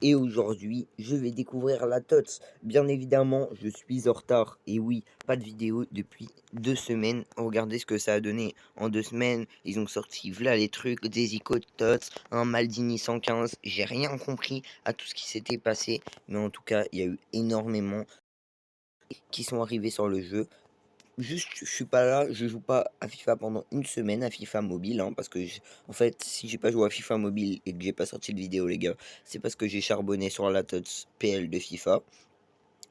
Et aujourd'hui, je vais découvrir la TOTS. Bien évidemment, je suis en retard. Et oui, pas de vidéo depuis 2 semaines. Regardez ce que ça a donné. En 2 semaines, ils ont sorti voilà les trucs, des icônes TOTS, un Maldini 115. J'ai rien compris à tout ce qui s'était passé. Mais en tout cas, il y a eu énormément qui sont arrivés sur le jeu. Juste, je suis pas là, je joue pas à FIFA pendant une semaine, à FIFA mobile, hein, parce que, en fait, si j'ai pas joué à FIFA mobile et que j'ai pas sorti de vidéo, les gars, c'est parce que j'ai charbonné sur la TOTS PL de FIFA.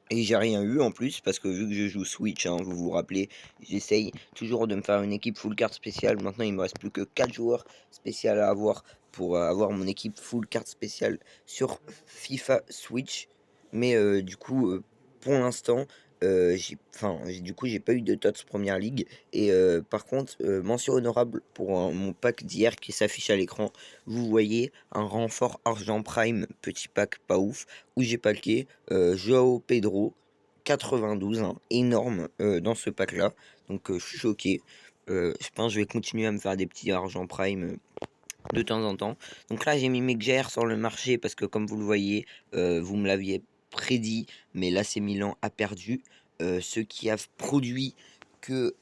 Et j'ai rien eu en plus, parce que vu que je joue Switch, hein, vous vous rappelez, j'essaye toujours de me faire une équipe full carte spéciale. Maintenant, il me reste plus que 4 joueurs spéciaux à avoir pour avoir mon équipe full carte spéciale sur FIFA Switch. Mais du coup, pour l'instant, du coup, j'ai pas eu de TOTS Première Ligue. Et par contre, mention honorable pour mon pack d'hier qui s'affiche à l'écran. Vous voyez un renfort argent prime, petit pack pas ouf, où j'ai packé Joao Pedro 92, hein, énorme dans ce pack là. Donc je suis choqué. Je pense que je vais continuer à me faire des petits argent prime de temps en temps. Donc là, j'ai mis Mexer sur le marché parce que, comme vous le voyez, vous me l'aviez prédit, mais l'AC Milan a perdu. Ce qui a produit que,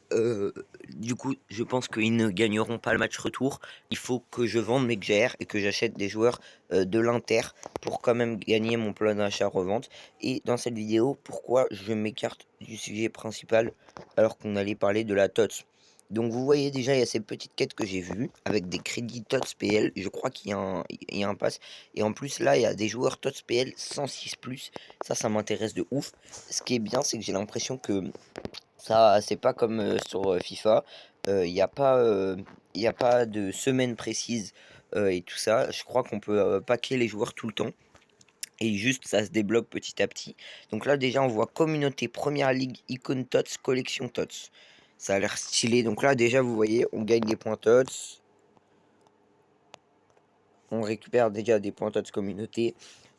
du coup, je pense qu'ils ne gagneront pas le match retour. Il faut que je vende Mexer et que j'achète des joueurs de l'Inter pour quand même gagner mon plan d'achat-revente. Et dans cette vidéo, pourquoi je m'écarte du sujet principal alors qu'on allait parler de la TOTS. Donc vous voyez déjà, il y a ces petites quêtes que j'ai vues avec des crédits TOTS PL. Je crois qu'il y a un pass. Et en plus là, il y a des joueurs TOTS PL 106+. Ça m'intéresse de ouf. Ce qui est bien, c'est que j'ai l'impression que ça, c'est pas comme sur FIFA. Il n'y a pas, il y a pas de semaine précise et tout ça. Je crois qu'on peut paquer les joueurs tout le temps. Et juste, ça se débloque petit à petit. Donc là, déjà, on voit communauté, première ligue, icône TOTS, collection TOTS. Ça a l'air stylé. Donc là, déjà, vous voyez, on gagne des points TOTS. On récupère déjà des points TOTS communauté.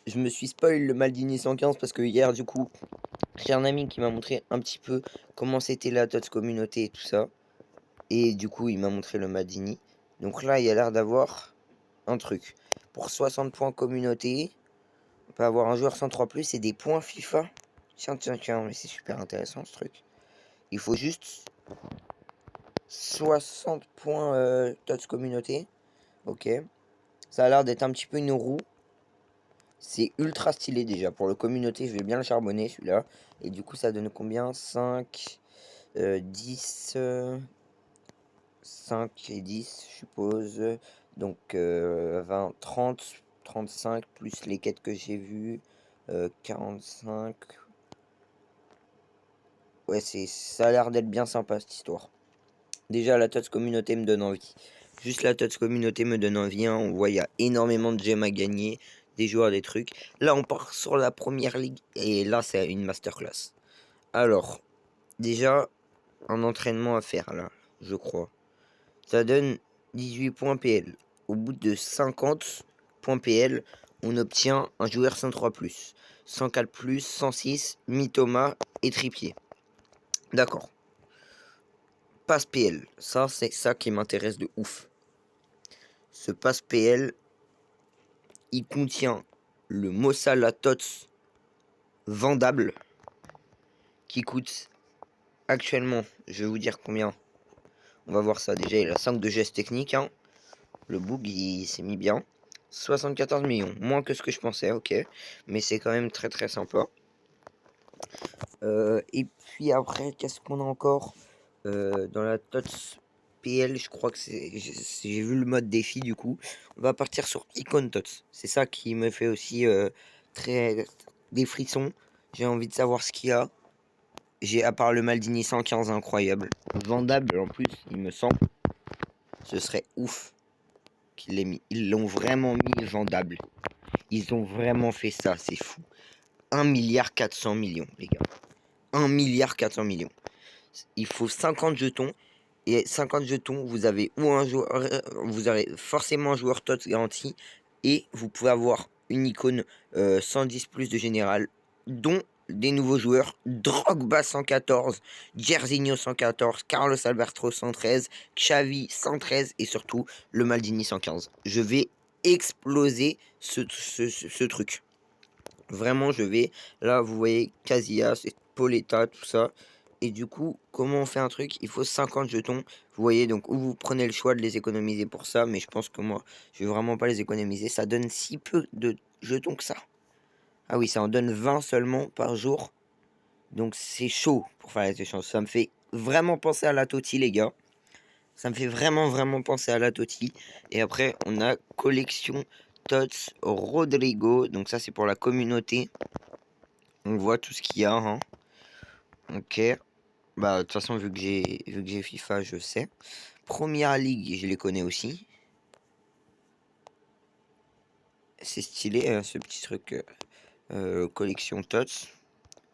Je me suis spoil le Maldini 115 parce que hier, du coup, j'ai un ami qui m'a montré un petit peu comment c'était la TOTS communauté et tout ça. Et du coup, il m'a montré le Maldini. Donc là, il y a l'air d'avoir un truc. Pour 60 points communauté, on peut avoir un joueur 103+ et des points FIFA. Tiens, mais c'est super intéressant ce truc. Il faut juste 60 points TOTS communauté. Ok. Ça a l'air d'être un petit peu une roue. C'est ultra stylé déjà. Pour le communauté, je vais bien le charbonner celui-là. Et du coup, ça donne combien? 5, 10, 5 et 10, je suppose. Donc 20, 30, 35, plus les quêtes que j'ai vues. 45. Ouais, ça a l'air d'être bien sympa cette histoire. Déjà, la TOTS communauté me donne envie. Juste la TOTS communauté me donne envie, hein. On voit, il y a énormément de gemmes à gagner, des joueurs, des trucs. Là, on part sur la première ligue, et là, c'est une masterclass. Alors, déjà, un entraînement à faire, là, je crois. Ça donne 18 points PL. Au bout de 50 points PL, on obtient un joueur 103+, 104+, 106, Mitoma et Trippier. D'accord. Passe PL, ça c'est ça qui m'intéresse de ouf. Ce passe PL, il contient le Mossala Tots vendable qui coûte actuellement, je vais vous dire combien. On va voir ça déjà, il a 5 de gestes techniques, hein. Le bug il s'est mis bien. 74 millions, moins que ce que je pensais, ok. Mais c'est quand même très très sympa. Et puis après, qu'est-ce qu'on a encore dans la TOTS PL, je crois que j'ai vu le mode défi du coup. On va partir sur Icon TOTS. C'est ça qui me fait aussi très des frissons. J'ai envie de savoir ce qu'il y a. J'ai à part le Maldini 115 incroyable. Vendable en plus, il me semble. Ce serait ouf qu'ils l'aient mis. Ils l'ont vraiment mis vendable. Ils ont vraiment fait ça, c'est fou. 1,4 milliard, les gars. 1,4 milliard. Il faut 50 jetons. Et 50 jetons, vous avez ou un joueur, vous avez forcément un joueur TOTS garanti. Et vous pouvez avoir une icône 110+ de général, dont des nouveaux joueurs: Drogba 114, Jairzinho 114, Carlos Alberto 113, Xavi 113 et surtout le Maldini 115. Je vais exploser ce truc. Vraiment, je vais... Là, vous voyez Casillas, Pauletta, tout ça. Et du coup, comment on fait un truc? Il faut 50 jetons. Vous voyez, donc, où vous prenez le choix de les économiser pour ça. Mais je pense que moi, je vais vraiment pas les économiser. Ça donne si peu de jetons que ça. Ah oui, ça en donne 20 seulement par jour. Donc, c'est chaud pour faire les échanges. Ça me fait vraiment penser à la Toti, les gars. Ça me fait vraiment penser à la Toti. Et après, on a collection Tots Rodrigo. Donc ça, c'est pour la communauté. On voit tout ce qu'il y a. Hein. Ok. Bah, de toute façon, vu que j'ai FIFA, je sais. Première Ligue, je les connais aussi. C'est stylé, ce petit truc. Collection Tots.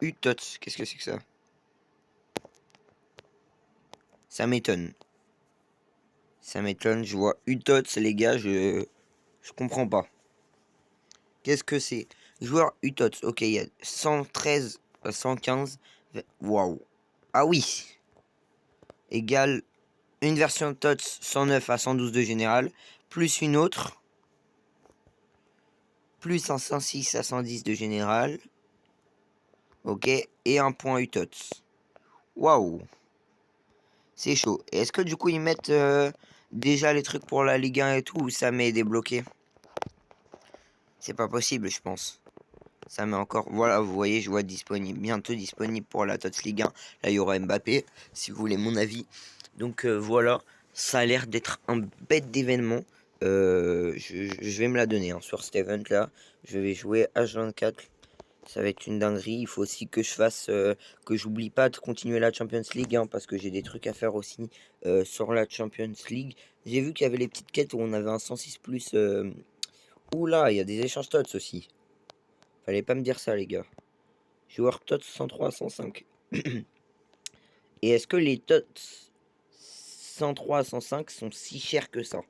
U-Tots, qu'est-ce que c'est que ça? Ça m'étonne. Ça m'étonne, je vois U-Tots, les gars, je comprends pas. Qu'est-ce que c'est? Joueur UTOTS. Ok, il y a 113, 115. Waouh. Ah oui. Égale une version TOTS 109 à 112 de général. Plus une autre. Plus un 106 à 110 de général. Ok. Et un point UTOTS. Waouh. C'est chaud. Est-ce que du coup ils mettent déjà les trucs pour la Ligue 1 et tout, ou ça m'est débloqué? C'est pas possible, je pense. Ça met encore... Voilà, vous voyez, je vois disponible, bientôt disponible pour la TOTS Ligue 1. Là, il y aura Mbappé, si vous voulez mon avis. Donc voilà, ça a l'air d'être un bête d'événement. Je vais me la donner hein, sur cet event là. Je vais jouer H24. Ça va être une dinguerie. Il faut aussi que je fasse... que j'oublie pas de continuer la Champions League. Hein, parce que j'ai des trucs à faire aussi sur la Champions League. J'ai vu qu'il y avait les petites quêtes où on avait un 106+. Oula, il y a des échanges TOTS aussi. Fallait pas me dire ça, les gars. Joueur TOTS 103, 105. Et est-ce que les TOTS 103, 105 sont si chers que ça?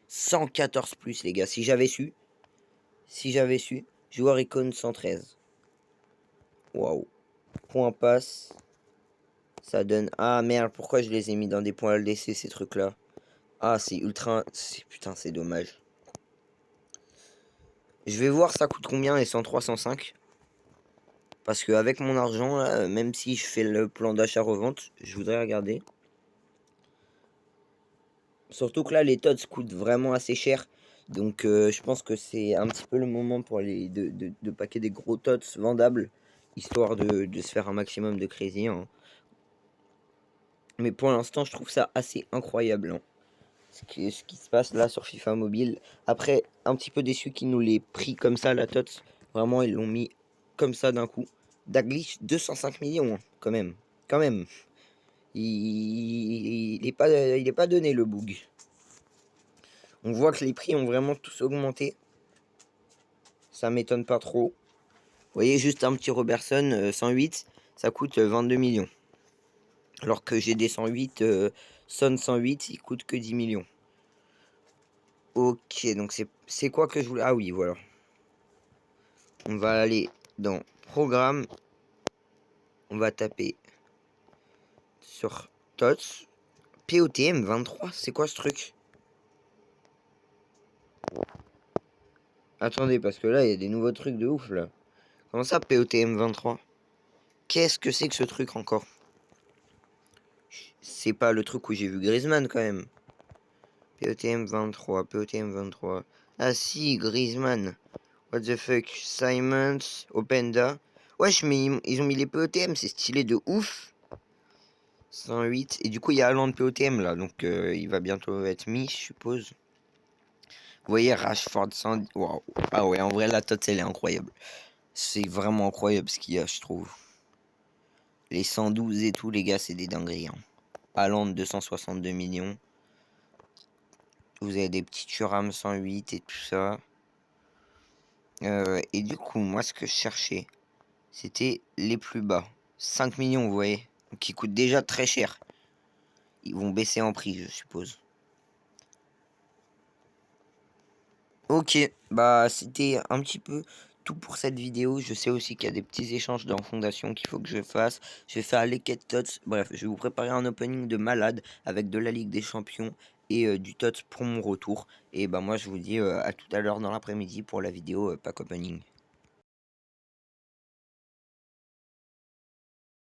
114 plus, les gars. Si j'avais su. Si j'avais su. Joueur icône 113. Waouh. Point passe. Ça donne... Ah merde, pourquoi je les ai mis dans des points LDC, ces trucs-là? Ah, c'est ultra... Putain, c'est dommage. Je vais voir ça coûte combien les 103, 105. Parce qu'avec mon argent, là, même si je fais le plan d'achat-revente, je voudrais regarder. Surtout que là, les TOTS coûtent vraiment assez cher. Donc, je pense que c'est un petit peu le moment pour de paquer des gros TOTS vendables. Histoire de se faire un maximum de crédit. Hein. Mais pour l'instant, je trouve ça assez incroyable. Hein, ce qui se passe là sur FIFA Mobile. Après, un petit peu déçu qu'ils nous l'aient pris comme ça, la TOTS. Vraiment, ils l'ont mis comme ça d'un coup. Daglish, 205 millions, hein, quand même. Quand même. Il est pas donné le boug. On voit que les prix ont vraiment tous augmenté. Ça m'étonne pas trop. Vous voyez, juste un petit Robertson 108, ça coûte 22 millions. Alors que j'ai des 108, Son 108, il coûte que 10 millions. Ok, donc c'est quoi que je voulais... Ah oui, voilà. On va aller dans Programme. On va taper sur TOTS. POTM 23, c'est quoi ce truc? Attendez, parce que là, il y a des nouveaux trucs de ouf, là. Comment ça, POTM 23? Qu'est-ce que c'est que ce truc encore? C'est pas le truc où j'ai vu Griezmann, quand même. POTM 23, POTM 23. Ah si, Griezmann. What the fuck? Simons, Openda. Wesh, mais ils ont mis les POTM, c'est stylé de ouf. 108. Et du coup, il y a Haaland POTM, là. Donc, il va bientôt être mis, je suppose. Vous voyez, Rashford 110. Waouh. Ah ouais, en vrai, la TOTS, elle est incroyable. C'est vraiment incroyable ce qu'il y a, je trouve. Les 112 et tout, les gars, c'est des dingueries. Hein. Haaland, 262 millions. Vous avez des petits Thuram 108 et tout ça. Et du coup, moi, ce que je cherchais, c'était les plus bas. 5 millions, vous voyez. Donc, ils coûtent déjà très cher. Ils vont baisser en prix, je suppose. Ok, bah c'était un petit peu tout pour cette vidéo. Je sais aussi qu'il y a des petits échanges dans Fondation qu'il faut que je fasse. Je vais faire les quêtes TOTS. Bref, je vais vous préparer un opening de malade avec de la Ligue des Champions et du TOTS pour mon retour. Et bah moi je vous dis à tout à l'heure dans l'après-midi pour la vidéo pack opening.